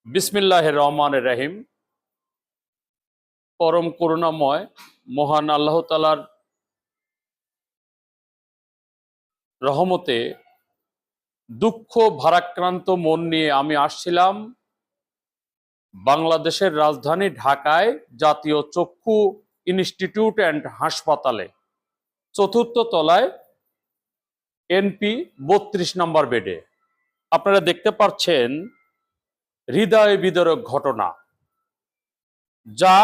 বিসমিল্লাহির রহমানির রহিম। পরম করুণাময় মহান আল্লাহ তাআলার রহমতে দুঃখ ভারাক্রান্ত মন নিয়ে আমি আসছিলাম বাংলাদেশের রাজধানী ঢাকায় জাতীয় চক্ষু ইনস্টিটিউট অ্যান্ড হাসপাতালে, চতুর্থ তলায়, এনপি 32 নম্বর বেডে। আপনারা দেখতে পাচ্ছেন হৃদয় বিদারক ঘটনা, যা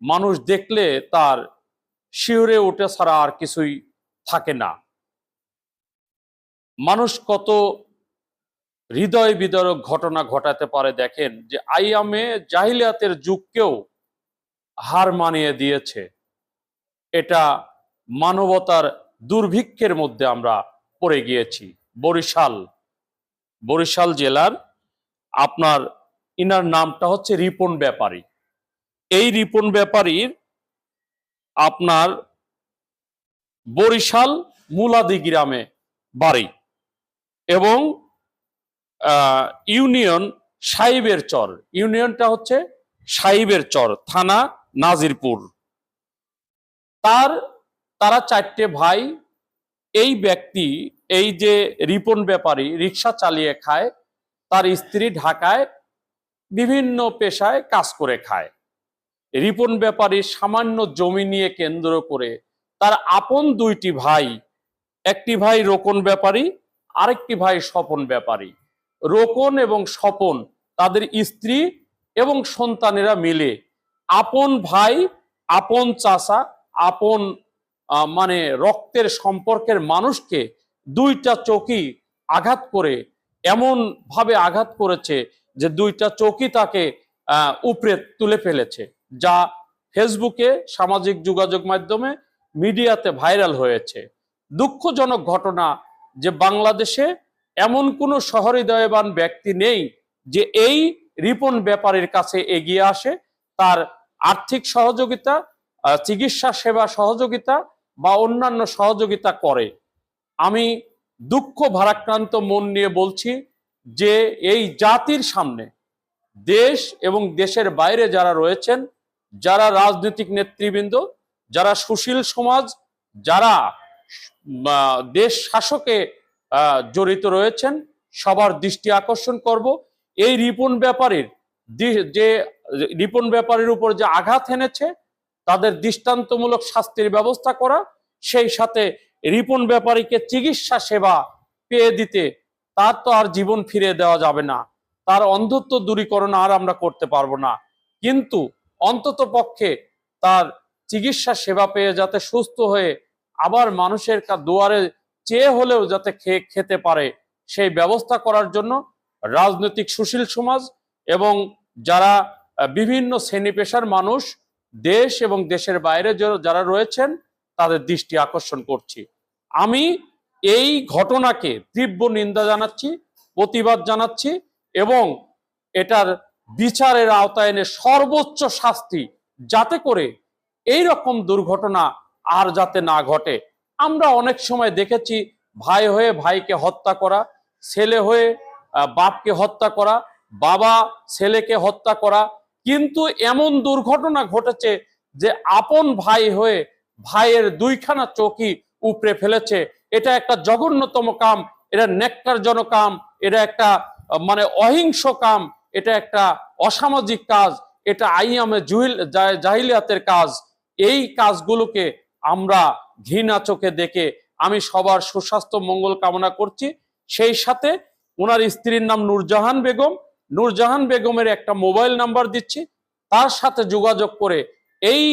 মানুষ দেখলে তার শিহরে ওঠা ছাড়া আর কিছুই থাকে না। মানুষ কত হৃদয় বিদারক ঘটনা ঘটাতে পারে দেখেন, যে আইয়ামে জাহিলিয়াতের যুগকেও হার মানিয়ে দিয়েছে। এটা মানবতার দুর্ভিক্ষের মধ্যে আমরা পড়ে গিয়েছি। বরিশাল জেলার আপনার ইনার নামটা হচ্ছে রিপন ব্যাপারী। এই রিপন ব্যাপারীর আপনার বরিশাল মুলাদি গ্রামে বাড়ি এবং ইউনিয়ন সাহিবের চর। ইউনিয়নটা হচ্ছে সাহিবের চর, থানা নাজিরপুর। তারা 4টে ভাই। এই ব্যক্তি, এই যে রিপন ব্যাপারী, রিক্সা চালিয়ে খায়। তার স্ত্রী ঢাকায় বিভিন্ন পেশায় কাজ করে খায়। রিপন ব্যাপারী সামান্য জমি নিয়ে কেন্দ্র করে তার আপন 2টি ভাই, একটি ভাই রোকন ব্যাপারী, আরেকটি ভাই স্বপন ব্যাপারী। রোকন এবং স্বপন তাদের স্ত্রী এবং সন্তানেরা মিলে আপন ভাই, আপন চাচা, আপন মানে রক্তের সম্পর্কের মানুষকে 2টা চৌকি আঘাত করে, এমন ভাবে আঘাত করেছে যে 2টা চৌকি তাকে উপরে তুলে ফেলেছে, যা ফেসবুকে, সামাজিক যোগাযোগ মাধ্যমে, মিডিয়াতে ভাইরাল হয়েছে। দুঃখজনক ঘটনা যে বাংলাদেশে এমন কোনো সহৃদয়বান ব্যক্তি নেই যে এই রিপন ব্যাপারীর কাছে এগিয়ে আসে, তার আর্থিক সহযোগিতা, চিকিৎসা সেবা সহযোগিতা বা অন্যান্য সহযোগিতা করে। আমি দুঃখ ভারাক্রান্ত মন নিয়ে বলছি যে এই জাতির সামনে, দেশ এবং দেশের বাইরে যারা রয়েছেন, যারা রাজনৈতিক নেতৃবৃন্দ, যারা সুশীল সমাজ, যারা দেশ শাসকে জড়িত রয়েছেন, সবার দৃষ্টি আকর্ষণ করব এই রিপন ব্যাপারীর উপর যে আঘাত এনেছে তাদের দৃষ্টান্তমূলক শাস্তির ব্যবস্থা করা, সেই সাথে রিপন ব্যাপারীকে চিকিৎসা সেবা পেয়ে দিতে। তার তো আর জীবন ফিরে দেওয়া যাবে না, তার অন্ধত্ব দূরীকরণ আর আমরা করতে পারবো না, কিন্তু অন্তত পক্ষে তার চিকিৎসা সেবা পেয়ে যাতে সুস্থ হয়ে আবার মানুষের দুয়ারে চেয়ে হলেও যাতে খেতে পারে, সেই ব্যবস্থা করার জন্য রাজনৈতিক সুশীল সমাজ এবং যারা বিভিন্ন শ্রেণী পেশার মানুষ, দেশ এবং দেশের বাইরে যারা রয়েছেন, তাদের দৃষ্টি আকর্ষণ করছি। আমি এই ঘটনাকে তীব্র নিন্দা জানাচ্ছি, প্রতিবাদ জানাচ্ছি এবং এটার বিচারের আওতায় এনে সর্বোচ্চ শাস্তি যাতে করে এই রকম দুর্ঘটনা আর যাতে না ঘটে। আমরা অনেক সময় দেখেছি ভাই হয়ে ভাইকে হত্যা করা, ছেলে হয়ে বাপকে হত্যা করা, বাবা ছেলেকে হত্যা করা, কিন্তু এমন দুর্ঘটনা ঘটেছে যে আপন ভাই হয়ে ভাইয়ের 2খানা চৌকি উপড়ে ফেলেছে। এটা একটা জঘন্যতম কাম, এটা ন্যাক্কারজনক কাম, এটা একটা মানে অহিংস কাম, এটা একটা অসামাজিক কাজ, এটা আইয়ামে জাহিলিয়াতের কাজ। এই কাজগুলোকে আমরা ঘৃণা চোখে দেখে আমি সবার সুস্বাস্থ্য মঙ্গল কামনা করছি। সেই সাথে ওনার স্ত্রীর নাম নূরজাহান বেগম। নূরজাহান বেগমের একটা মোবাইল নাম্বার দিচ্ছি, তার সাথে যোগাযোগ করে এই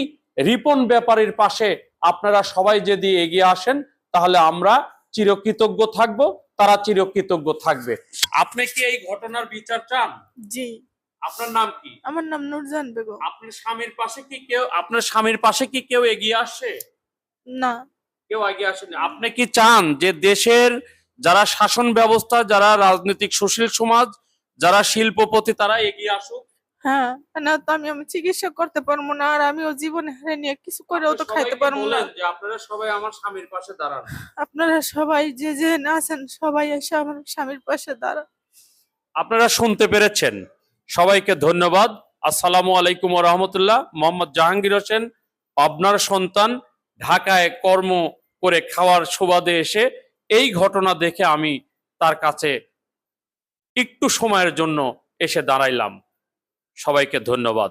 রিপন ব্যাপারীর পাশে আপনারা সবাই যদি এগিয়ে আসেন তাহলে আমরা চিরকৃতজ্ঞ থাকব, তারা চিরকৃতজ্ঞ থাকবে। আপনি কি এই ঘটনার বিচার চান? জি। আপনার নাম কি? আমার নাম নূরজাহান বেগম। আপনার স্বামীর পাশে কি কেউ এগিয়ে আসে? না, কেউ এগিয়ে আসেনি। আপনি কি চান যে দেশের যারা শাসন ব্যবস্থা, যারা রাজনৈতিক সুশীল সমাজ, যারা শিল্পপতি, তারা এগিয়ে আসুক? হ্যাঁ, না তো আমি চিকিৎসা করতে পারবো না, আর আমিও জীবনে হারে নিয়ে কিছু করেও তো খাইতে পারবো না। যে আপনারা সবাই আমার স্বামীর পাশে দাঁড়ান। আপনারা সবাই যে আছেন সবাই এসে আমার স্বামীর পাশে দাঁড়ান। আপনারা শুনতে পেরেছেন। সবাইকে ধন্যবাদ। আসসালামু আলাইকুম ওয়া রাহমাতুল্লাহ। মোহাম্মদ জাহাঙ্গীর হোসেন, আপনার সন্তান, ঢাকায় কর্ম করে খাওয়ার সুবাদে এসে এই ঘটনা দেখে আমি তার কাছে একটু সময়ের জন্য এসে দাঁড়াইলাম। সবাইকে ধন্যবাদ।